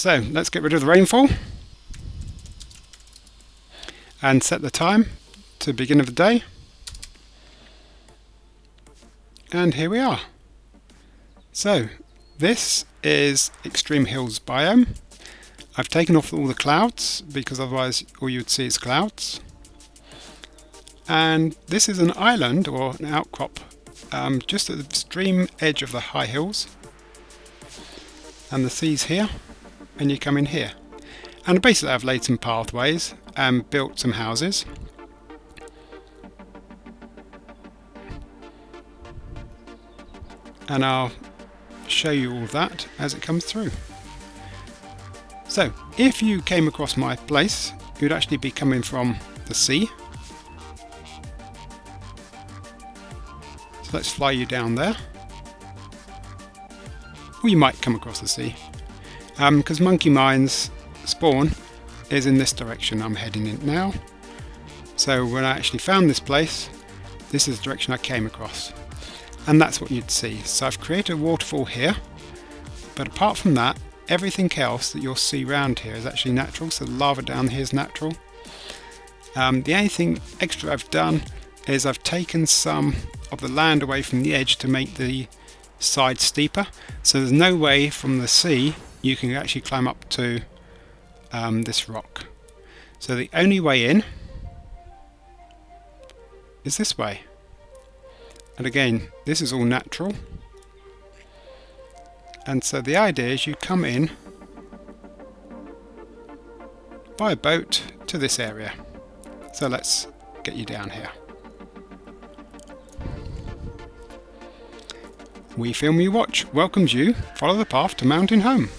So let's get rid of the rainfall and set the time to the beginning of the day. And here we are. So this is Extreme Hills biome. I've taken off all the clouds because otherwise all you would see is clouds. And this is an island or an outcrop just at the extreme edge of the high hills. And the sea's here, and you come in here. And basically I've laid some pathways and built some houses. And I'll show you all of that as it comes through. So, if you came across my place, you'd actually be coming from the sea. So let's fly you down there. Or you might come across the sea. Because monkey mines spawn is in this direction I'm heading in now. So when I actually found this place, this is the direction I came across. And that's what you'd see. So I've created a waterfall here. But apart from that, everything else that you'll see around here is actually natural, so the lava down here is natural. The only thing extra I've done is I've taken some of the land away from the edge to make the side steeper, so there's no way from the sea you can actually climb up to this rock. So the only way in is this way. And again, this is all natural. And so the idea is you come in by a boat to this area. So let's get you down here. WeFilmUWatch welcomes you. Follow the path to mountain home.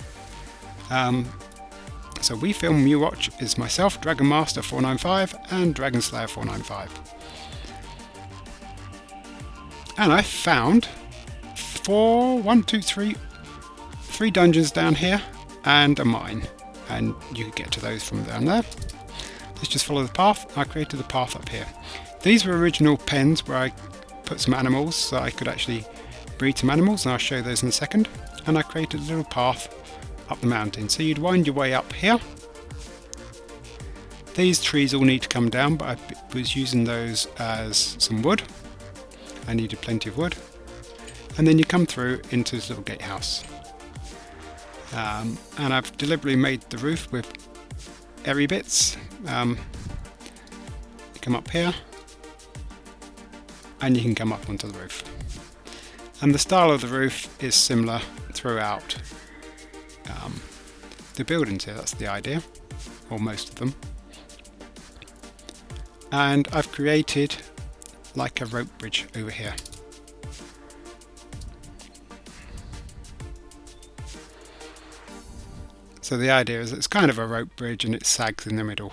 So WeFilmUWatch is myself, Dragon Master 495 and Dragon Slayer 495. And I found three dungeons down here and a mine, and you could get to those from down there. Let's just follow the path. I created the path up here. These were original pens where I put some animals so I could actually breed some animals, and I'll show those in a second. And I created a little path up the mountain, so you'd wind your way up here. These trees all need to come down, but I was using those as some wood. I needed plenty of wood. And then you come through into this little gatehouse. And I've deliberately made the roof with airy bits. You come up here and you can come up onto the roof. And the style of the roof is similar throughout the buildings here, that's the idea, or most of them. And I've created like a rope bridge over here. So the idea is it's kind of a rope bridge and it sags in the middle.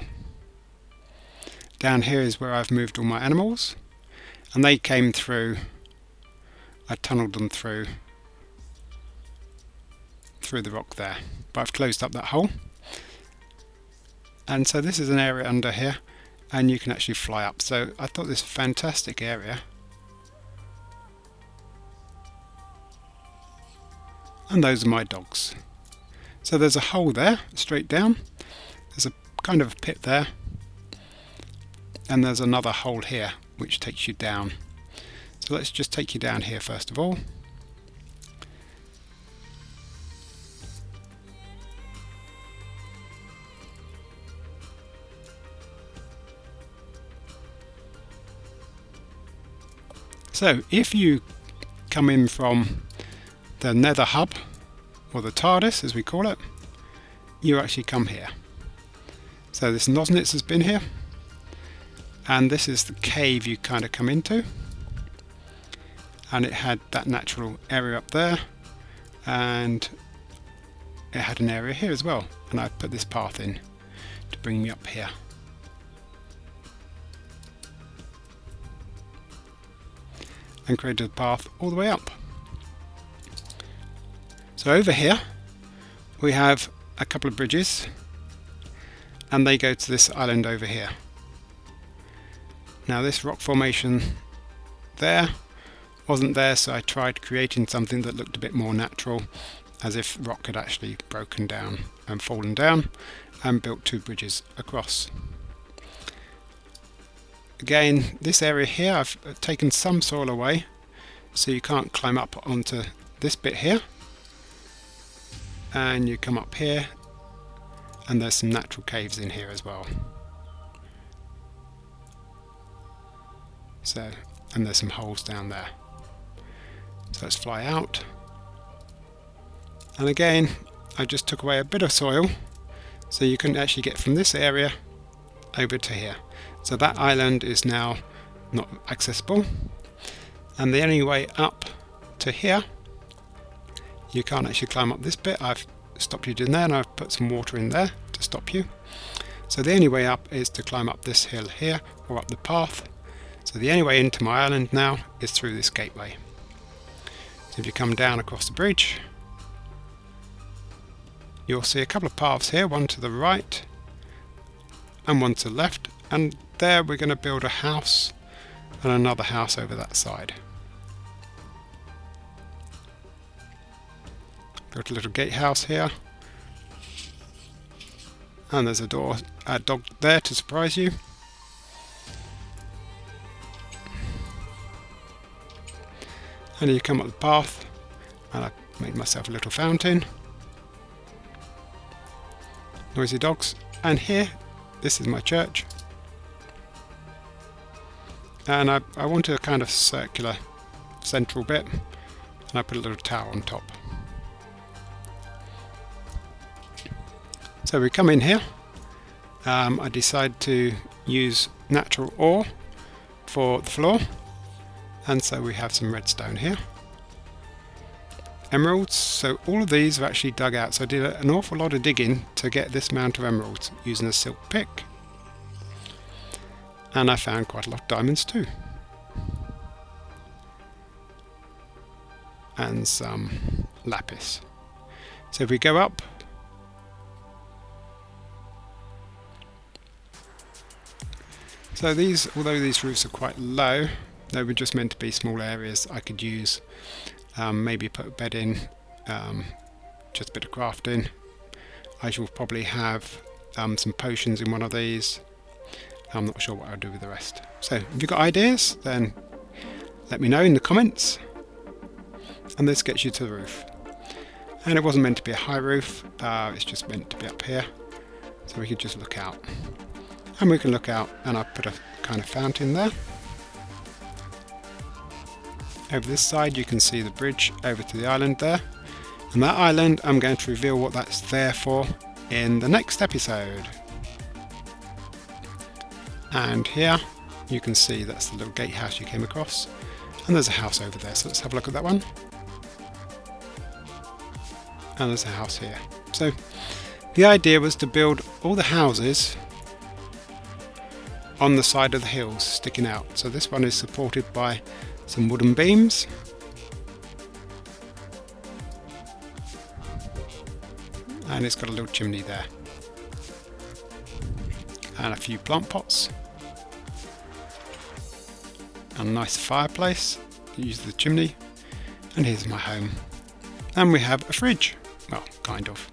Down here is where I've moved all my animals, and they came through, I tunnelled them through the rock there, but I've closed up that hole. And so this is an area under here, and you can actually fly up. So I thought this fantastic area. And those are my dogs. So there's a hole there, straight down. There's a kind of pit there. And there's another hole here, which takes you down. So let's just take you down here first of all. So if you come in from the nether hub, or the TARDIS as we call it, you actually come here. So this Nosnitz has been here, and this is the cave you kind of come into, and it had that natural area up there, and it had an area here as well, and I've put this path in to bring me up here. And created a path all the way up. So over here we have a couple of bridges, and they go to this island over here. Now this rock formation there wasn't there, so I tried creating something that looked a bit more natural, as if rock had actually broken down and fallen down and built 2 bridges across. Again, this area here I've taken some soil away so you can't climb up onto this bit here, and you come up here and there's some natural caves in here as well. So, and there's some holes down there. So let's fly out. And again, I just took away a bit of soil so you couldn't actually get from this area over to here. So that island is now not accessible, and the only way up to here, you can't actually climb up this bit. I've stopped you doing that, and I've put some water in there to stop you. So the only way up is to climb up this hill here or up the path. So the only way into my island now is through this gateway. So if you come down across the bridge, you'll see a couple of paths here, one to the right and one to the left, and there we're going to build a house and another house over that side. Built a little gatehouse here, and there's a dog there to surprise you. And you come up the path, and I made myself a little fountain. Noisy dogs. And here, this is my church. And I wanted a kind of circular central bit, and I put a little tower on top. So we come in here. I decide to use natural ore for the floor. And so we have some redstone here. Emeralds, so all of these are actually dug out. So I did an awful lot of digging to get this amount of emeralds using a silk pick. And I found quite a lot of diamonds too. And some lapis. So if we go up, so these, although these roofs are quite low, they were just meant to be small areas I could use. Maybe put a bed in, just a bit of crafting. I shall probably have some potions in one of these. I'm not sure what I'll do with the rest. So if you've got ideas, then let me know in the comments. And this gets you to the roof. And it wasn't meant to be a high roof, it's just meant to be up here. So we could just look out. And we can look out, and I put a kind of fountain there. Over this side you can see the bridge over to the island there, and that island I'm going to reveal what that's there for in the next episode. And here you can see that's the little gatehouse you came across, and there's a house over there, so let's have a look at that one. And there's a house here. So the idea was to build all the houses on the side of the hills sticking out. So this one is supported by some wooden beams, and it's got a little chimney there, and a few plant pots, and a nice fireplace to use the chimney. And here's my home, and we have a fridge. Well, kind of.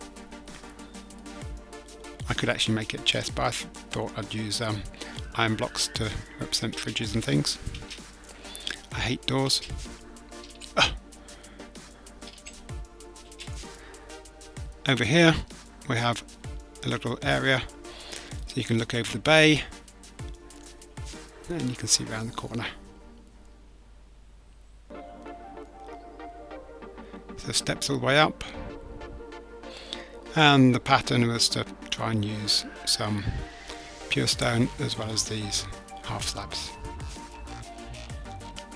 I could actually make it a chest, but I thought I'd use iron blocks to represent fridges and things. I hate doors. Ugh. Over here we have a little area so you can look over the bay, and you can see around the corner. So steps all the way up, and the pattern was to try and use some pure stone as well as these half slabs.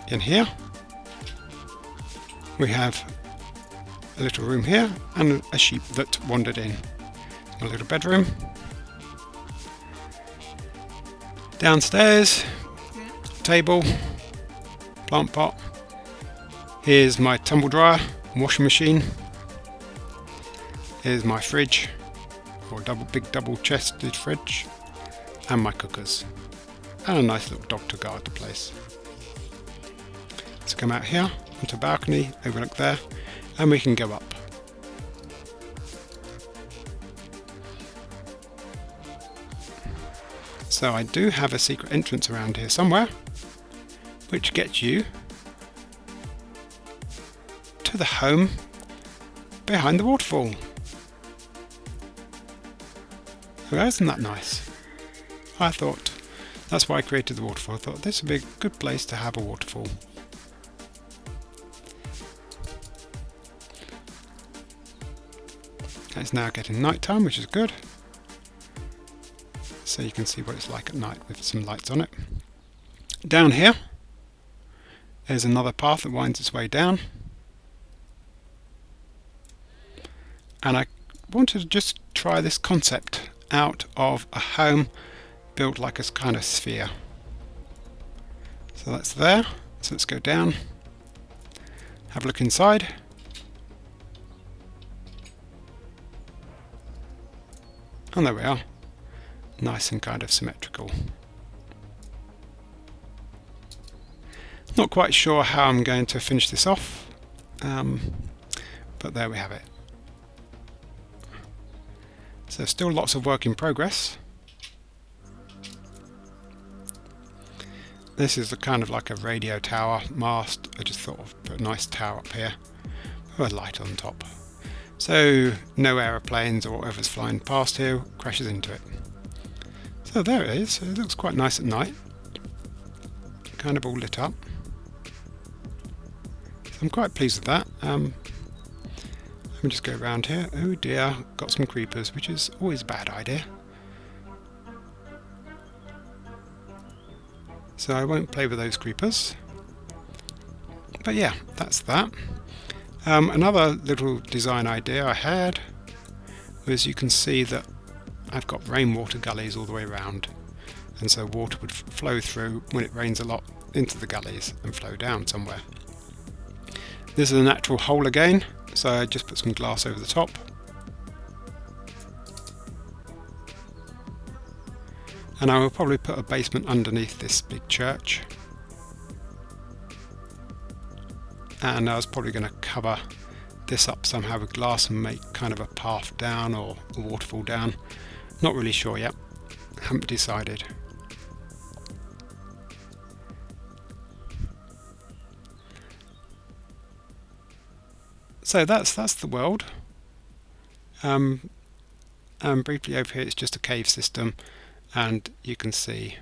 In here we have a little room here and a sheep that wandered in. A little bedroom. Downstairs, table, plant pot. Here's my tumble dryer, washing machine. Here's my fridge, or big double chested fridge, and my cookers, and a nice little dog to guard the place. Let's come out here onto a balcony, overlook there, and we can go up. So I do have a secret entrance around here somewhere, which gets you to the home behind the waterfall. Well, isn't that nice? I thought, that's why I created the waterfall. I thought this would be a good place to have a waterfall. It's now getting night time, which is good. So you can see what it's like at night with some lights on it. Down here, there's another path that winds its way down. And I wanted to just try this concept out of a home built like a kind of sphere. So that's there. So let's go down, have a look inside. And there we are. Nice and kind of symmetrical. Not quite sure how I'm going to finish this off, but there we have it. So still lots of work in progress. This is a kind of like a radio tower mast. I just thought of put a nice tower up here with a light on top. So no aeroplanes or whatever's flying past here crashes into it. So there it is. It looks quite nice at night. Kind of all lit up. So I'm quite pleased with that. Let me just go around here. Oh dear, got some creepers, which is always a bad idea. So I won't play with those creepers. But yeah, that's that. Another little design idea I had was you can see that I've got rainwater gullies all the way around, and so water would flow through when it rains a lot into the gullies and flow down somewhere. This is a natural hole again, so I just put some glass over the top. And I will probably put a basement underneath this big church. And I was probably going to cover this up somehow with glass and make kind of a path down or a waterfall down. Not really sure yet. Haven't decided. So that's the world. Briefly over here it's just a cave system, and you can see,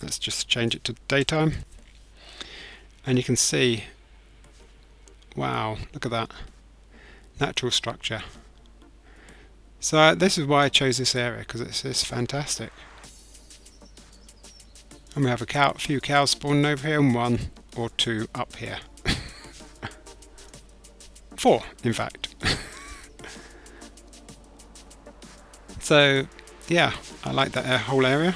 let's just change it to daytime. And you can see, wow, look at that natural structure. So this is why I chose this area, because it's fantastic. And we have a few cows spawning over here, and 1 or 2 up here. 4, in fact. So yeah, I like that whole area.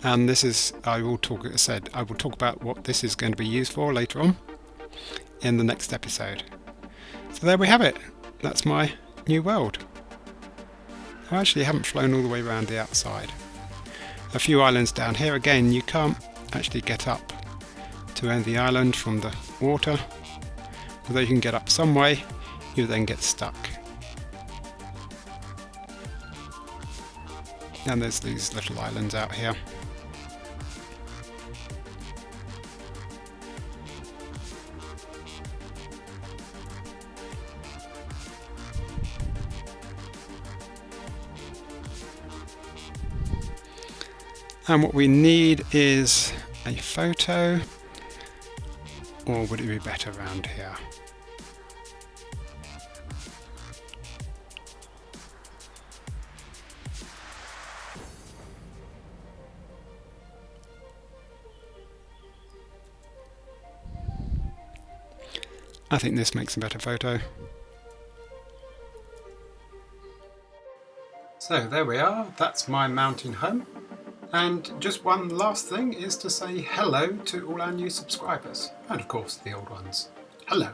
And this is, I will talk about what this is going to be used for later on in the next episode. So there we have it. That's my new world. I actually haven't flown all the way around the outside. A few islands down here. Again, you can't actually get up to end the island from the water. Although you can get up some way, you then get stuck. And there's these little islands out here. And what we need is a photo, or would it be better around here? I think this makes a better photo. So there we are, that's my mountain home. And just one last thing is to say hello to all our new subscribers, and of course the old ones. Hello.